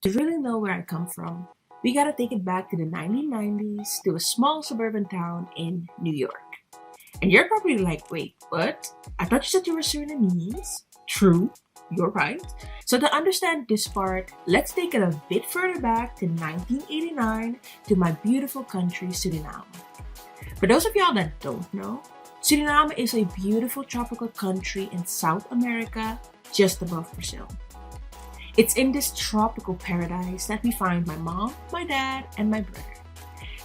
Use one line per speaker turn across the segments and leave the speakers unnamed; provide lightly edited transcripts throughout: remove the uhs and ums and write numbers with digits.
To really know where I come from, we gotta take it back to the 1990s to a small suburban town in New York. And you're probably like, wait, what? I thought you said you were Surinamese? True, you're right. So to understand this part, let's take it a bit further back to 1989 to my beautiful country, Suriname. For those of y'all that don't know, Suriname is a beautiful tropical country in South America, just above Brazil. It's in this tropical paradise that we find my mom, my dad, and my brother.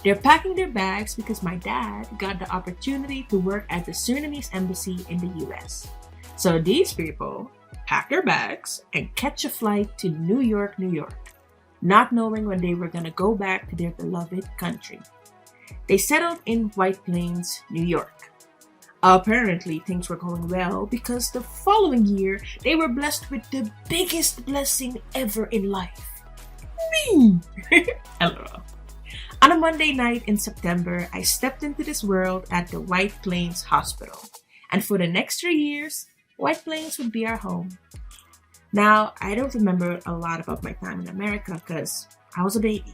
They're packing their bags because my dad got the opportunity to work at the Surinamese embassy in the US. So these people pack their bags and catch a flight to New York, New York, not knowing when they were going to go back to their beloved country. They settled in White Plains, New York. Apparently, things were going well because the following year, they were blessed with the biggest blessing ever in life. Me! LOL. On a Monday night in September, I stepped into this world at the White Plains Hospital. And for the next 3 years, White Plains would be our home. Now, I don't remember a lot about my time in America because I was a baby.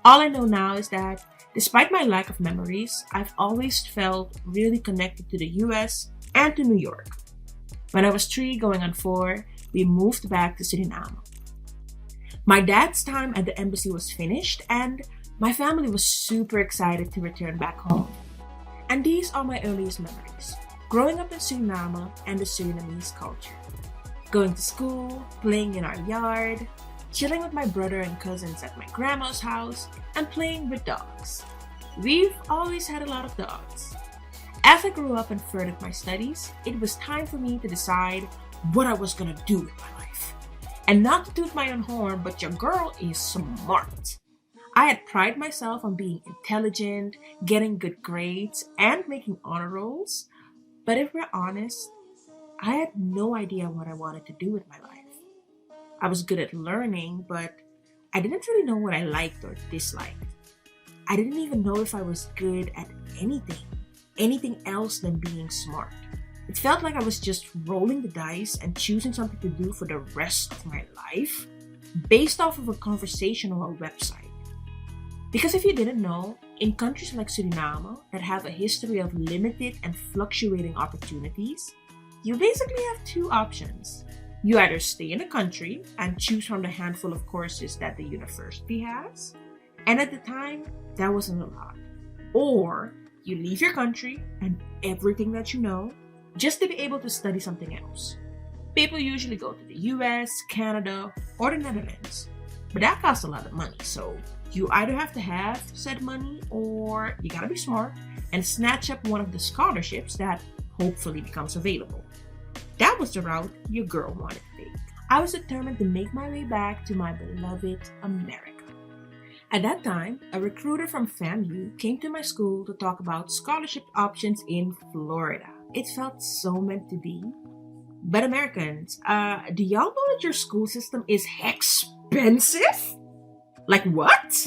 All I know now is that despite my lack of memories, I've always felt really connected to the US and to New York. When I was 3 going on 4, we moved back to Suriname. My dad's time at the embassy was finished and my family was super excited to return back home. And these are my earliest memories. Growing up in Suriname and the Surinamese culture. Going to school, playing in our yard, chilling with my brother and cousins at my grandma's house, and playing with dogs. We've always had a lot of dogs. As I grew up and furthered my studies, it was time for me to decide what I was gonna do with my life. And not to toot my own horn, but your girl is smart. I had prided myself on being intelligent, getting good grades, and making honor rolls. But if we're honest, I had no idea what I wanted to do with my life. I was good at learning, but I didn't really know what I liked or disliked. I didn't even know if I was good at anything else than being smart. It felt like I was just rolling the dice and choosing something to do for the rest of my life based off of a conversation or a website. Because if you didn't know, in countries like Suriname that have a history of limited and fluctuating opportunities, you basically have 2 options. You either stay in the country and choose from the handful of courses that the university has, and at the time, that wasn't a lot. Or you leave your country and everything that you know just to be able to study something else. People usually go to the US, Canada, or the Netherlands, but that costs a lot of money, so you either have to have said money or you gotta be smart and snatch up one of the scholarships that hopefully becomes available. That was the route your girl wanted to take. I was determined to make my way back to my beloved America. At that time, a recruiter from FAMU came to my school to talk about scholarship options in Florida. It felt so meant to be. But Americans, do y'all know that your school system is expensive? Like what?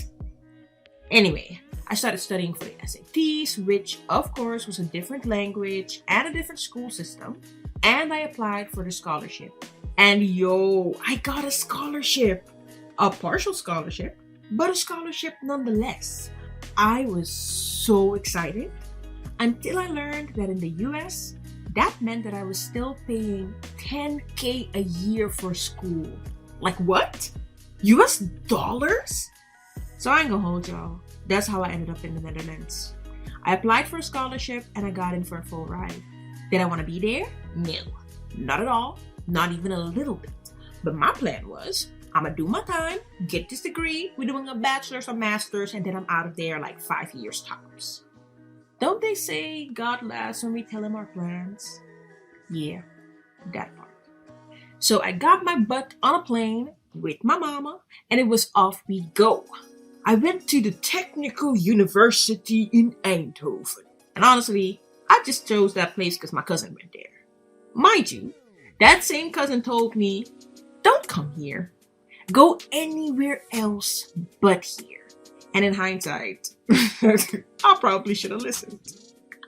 Anyway, I started studying for the SATs, which of course was a different language and a different school system. And I applied for the scholarship. And yo, I got a scholarship. A partial scholarship, but a scholarship nonetheless. I was so excited until I learned that in the US, that meant that I was still paying $10K a year for school. Like what? US dollars? So I ain't gonna hold y'all. That's how I ended up in the Netherlands. I applied for a scholarship and I got in for a full ride. Did I want to be there? No, not at all. Not even a little bit. But my plan was, I'm gonna do my time, get this degree, we're doing a bachelor's or master's, and then I'm out of there like 5 years tops. Don't they say God laughs when we tell him our plans? Yeah, that part. So I got my butt on a plane with my mama, and it was off we go. I went to the Technical University in Eindhoven. And honestly, I just chose that place because my cousin went there. Mind you, that same cousin told me, don't come here. Go anywhere else but here. And in hindsight, I probably should have listened.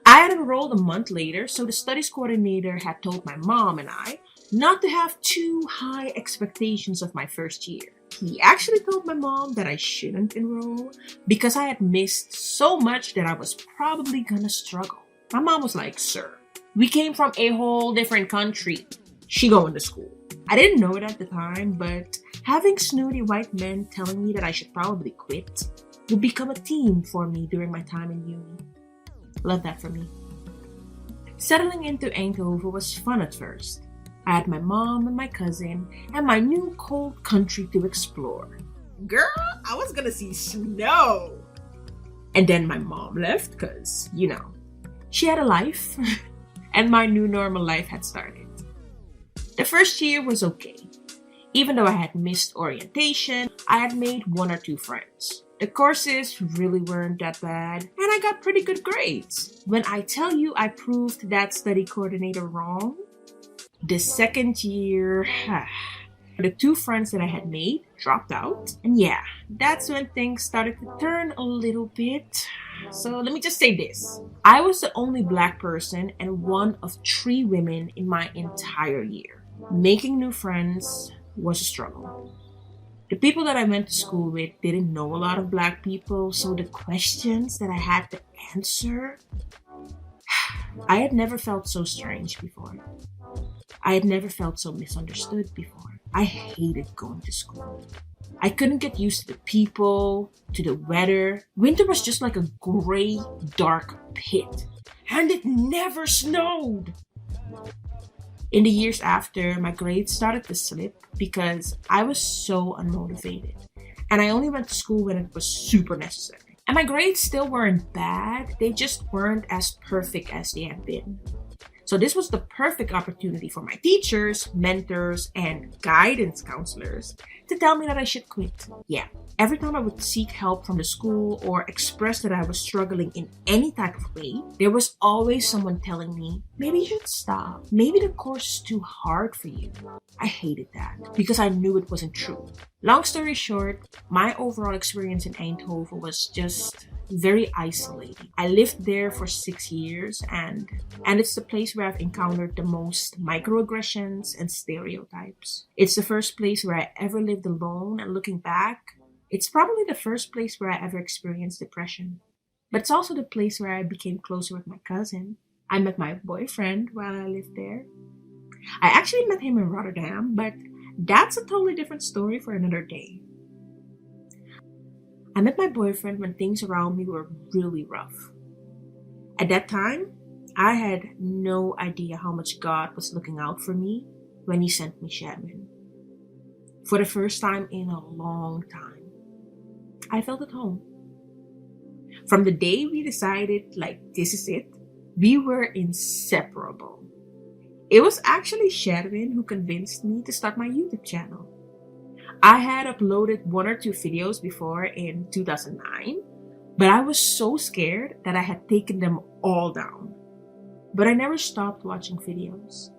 I had enrolled a month later, so the studies coordinator had told my mom and I not to have too high expectations of my first year. he actually told my mom that I shouldn't enroll because I had missed so much that I was probably gonna struggle. My mom was like, "Sir, we came from a whole different country. She going to school." I didn't know it at the time, but having snooty white men telling me that I should probably quit would become a theme for me during my time in uni. Love that for me. Settling into Eindhoven was fun at first. I had my mom and my cousin and my new cold country to explore. Girl, I was gonna see snow. And then my mom left because, she had a life and my new normal life had started. The first year was okay. Even though I had missed orientation, I had made 1 or 2 friends. The courses really weren't that bad, and I got pretty good grades. When I tell you I proved that study coordinator wrong, the second year, the 2 friends that I had made dropped out. And yeah, that's when things started to turn a little bit. So let me just say this. I was the only Black person and one of 3 women in my entire year. Making new friends was a struggle. The people that I went to school with didn't know a lot of Black people, so the questions that I had to answer, I had never felt so strange before. I had never felt so misunderstood before. I hated going to school. I couldn't get used to the people, to the weather. Winter was just like a gray, dark pit. And it never snowed. In the years after, my grades started to slip because I was so unmotivated. And I only went to school when it was super necessary. And my grades still weren't bad, they just weren't as perfect as they had been. So this was the perfect opportunity for my teachers, mentors, and guidance counselors to tell me that I should quit. Yeah, every time I would seek help from the school or express that I was struggling in any type of way, there was always someone telling me, maybe you should stop. Maybe the course is too hard for you. I hated that because I knew it wasn't true. Long story short, my overall experience in Eindhoven was just very isolating. I lived there for 6 years and it's the place where I've encountered the most microaggressions and stereotypes. It's the first place where I ever lived alone, and looking back, it's probably the first place where I ever experienced depression. But it's also the place where I became closer with my cousin. I met my boyfriend while I lived there. I actually met him in Rotterdam, but that's a totally different story for another day. I met my boyfriend when things around me were really rough. At that time, I had no idea how much God was looking out for me when He sent me Shadman. For the first time in a long time, I felt at home. From the day we decided, this is it, we were inseparable. It was actually Shadman who convinced me to start my YouTube channel. I had uploaded 1 or 2 videos before in 2009, but I was so scared that I had taken them all down. But I never stopped watching videos.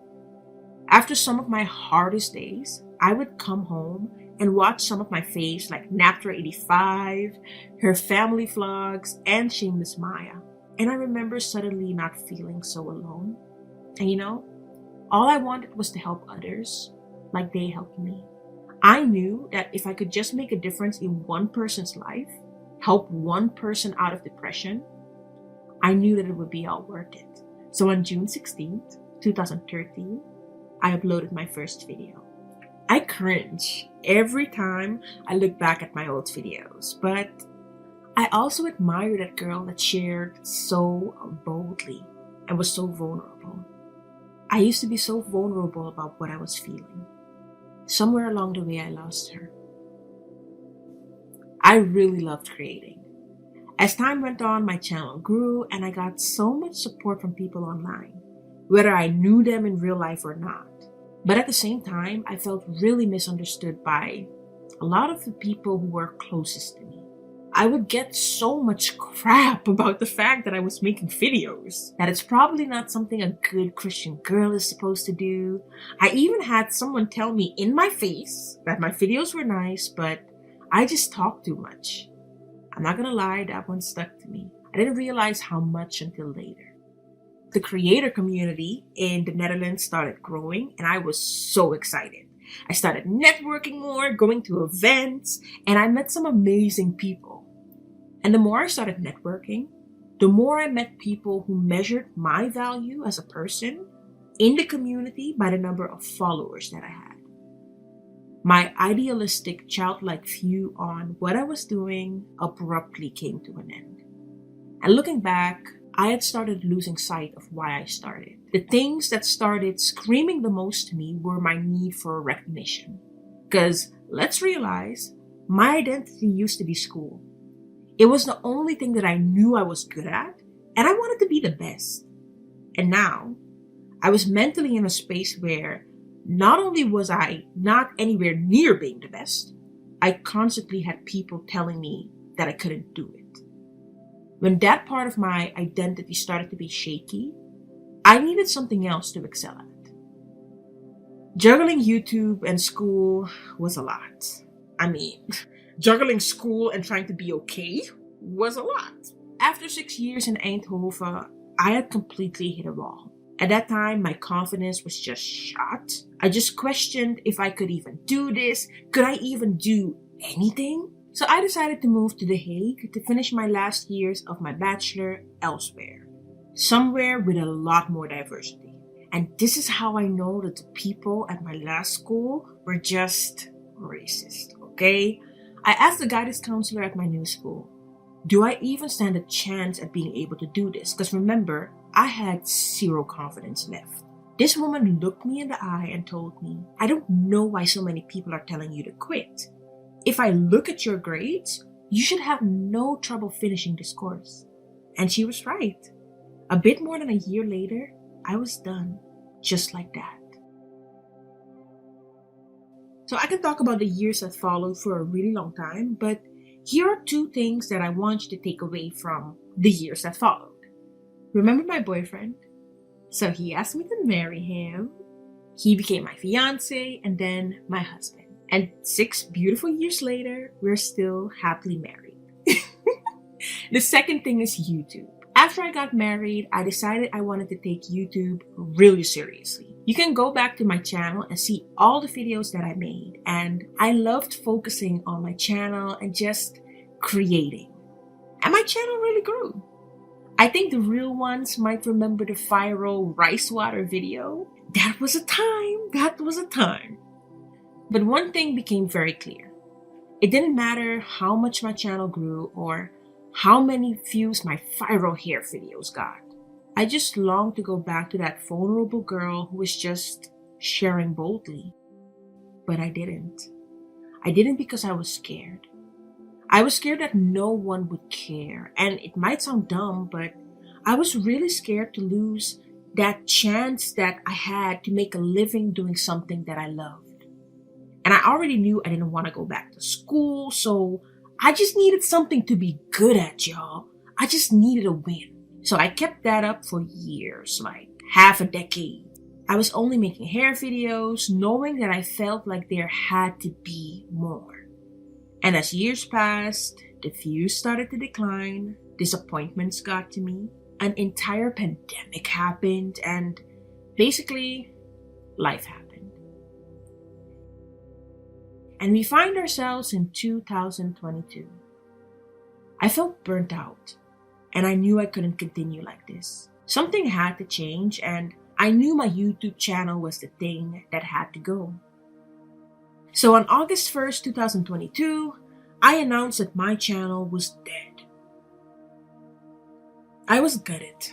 After some of my hardest days, I would come home and watch some of my faves like Naptra85, her family vlogs, and Shameless Maya. And I remember suddenly not feeling so alone. And all I wanted was to help others like they helped me. I knew that if I could just make a difference in one person's life, help one person out of depression, I knew that it would be all worth it. So on June 16th, 2013, I uploaded my first video. I cringe every time I look back at my old videos, but I also admire that girl that shared so boldly and was so vulnerable. I used to be so vulnerable about what I was feeling. Somewhere along the way, I lost her. I really loved creating. As time went on, my channel grew and I got so much support from people online, whether I knew them in real life or not. But at the same time, I felt really misunderstood by a lot of the people who were closest to me. I would get so much crap about the fact that I was making videos, that it's probably not something a good Christian girl is supposed to do. I even had someone tell me in my face that my videos were nice, but I just talked too much. I'm not gonna lie, that one stuck to me. I didn't realize how much until later. The creator community in the Netherlands started growing and I was so excited. I started networking more, going to events, and I met some amazing people. And the more I started networking, the more I met people who measured my value as a person in the community by the number of followers that I had. My idealistic, childlike view on what I was doing abruptly came to an end. And looking back, I had started losing sight of why I started. The things that started screaming the most to me were my need for recognition. Because let's realize, my identity used to be school. It was the only thing that I knew I was good at, and I wanted to be the best. And now, I was mentally in a space where not only was I not anywhere near being the best, I constantly had people telling me that I couldn't do it. When that part of my identity started to be shaky, I needed something else to excel at. Juggling YouTube and school was a lot. I mean, juggling school and trying to be okay was a lot. After 6 years in Eindhoven, I had completely hit a wall. At that time, my confidence was just shot. I just questioned if I could even do this. Could I even do anything? So I decided to move to The Hague to finish my last years of my bachelor elsewhere. Somewhere with a lot more diversity. And this is how I know that the people at my last school were just racist, okay? I asked the guidance counselor at my new school, do I even stand a chance at being able to do this? Because remember, I had zero confidence left. This woman looked me in the eye and told me, I don't know why so many people are telling you to quit. If I look at your grades, you should have no trouble finishing this course. And she was right. A bit more than a year later, I was done, just like that. So I can talk about the years that followed for a really long time, but here are 2 things that I want you to take away from the years that followed. Remember my boyfriend? So he asked me to marry him. He became my fiance and then my husband. And 6 beautiful years later, we're still happily married. The second thing is YouTube. After I got married, I decided I wanted to take YouTube really seriously. You can go back to my channel and see all the videos that I made. And I loved focusing on my channel and just creating. And my channel really grew. I think the real ones might remember the viral rice water video. That was a time. But one thing became very clear. It didn't matter how much my channel grew or how many views my viral hair videos got. I just longed to go back to that vulnerable girl who was just sharing boldly. But I didn't. I didn't because I was scared. I was scared that no one would care. And it might sound dumb, but I was really scared to lose that chance that I had to make a living doing something that I loved. And I already knew I didn't want to go back to school, so I just needed something to be good at, y'all. I just needed a win. So I kept that up for years, like half a decade. I was only making hair videos, knowing that I felt like there had to be more. And as years passed, the views started to decline, disappointments got to me, an entire pandemic happened, and basically, life happened. And we find ourselves in 2022. I felt burnt out, and I knew I couldn't continue like this. Something had to change, and I knew my YouTube channel was the thing that had to go. So on August 1st, 2022, I announced that my channel was dead. I was gutted.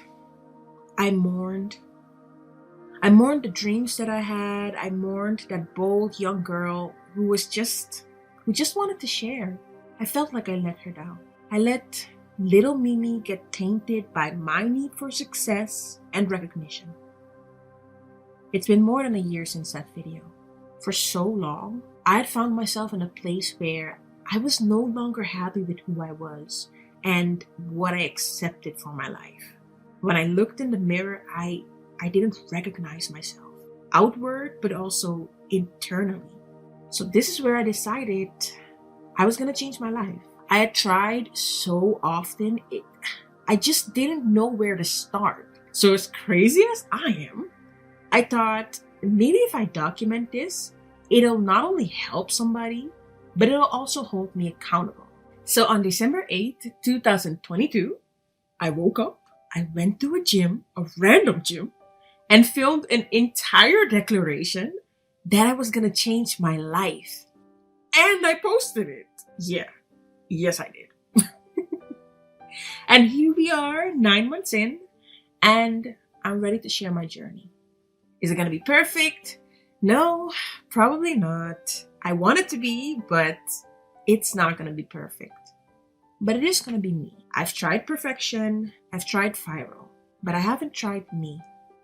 I mourned. I mourned the dreams that I had. I mourned that bold young girl who just wanted to share. I felt like I let her down. I let little Mimi get tainted by my need for success and recognition. It's been more than a year since that video. For so long, I had found myself in a place where I was no longer happy with who I was and what I accepted for my life. When I looked in the mirror, I didn't recognize myself. Outward, but also internally. So this is where I decided I was going to change my life. I had tried so often, I just didn't know where to start. So as crazy as I am, I thought maybe if I document this, It'll not only help somebody, but it'll also hold me accountable. So on December 8th, 2022, I woke up, I went to a gym, a random gym, and filmed an entire declaration that I was gonna change my life. And I posted it. Yeah, yes, I did. And here we are, 9 months in, and I'm ready to share my journey. Is it gonna be perfect? No, probably not. I want it to be, but it's not gonna be perfect. But it is gonna be me. I've tried perfection, I've tried viral, but I haven't tried me.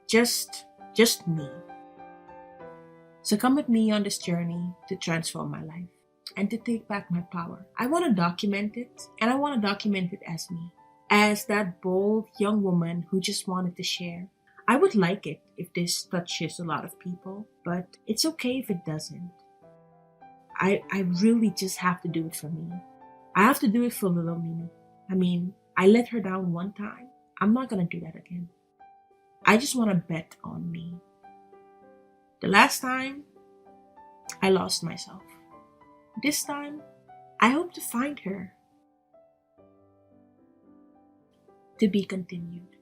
Just me. So come with me on this journey to transform my life and to take back my power. I want to document it, and I want to document it as me, as that bold young woman who just wanted to share. I would like it if this touches a lot of people, but it's okay if it doesn't. I really just have to do it for me. I have to do it for little Mimi. I mean, I let her down one time. I'm not gonna do that again. I just want to bet on me. The last time, I lost myself. This time, I hope to find her. To be continued.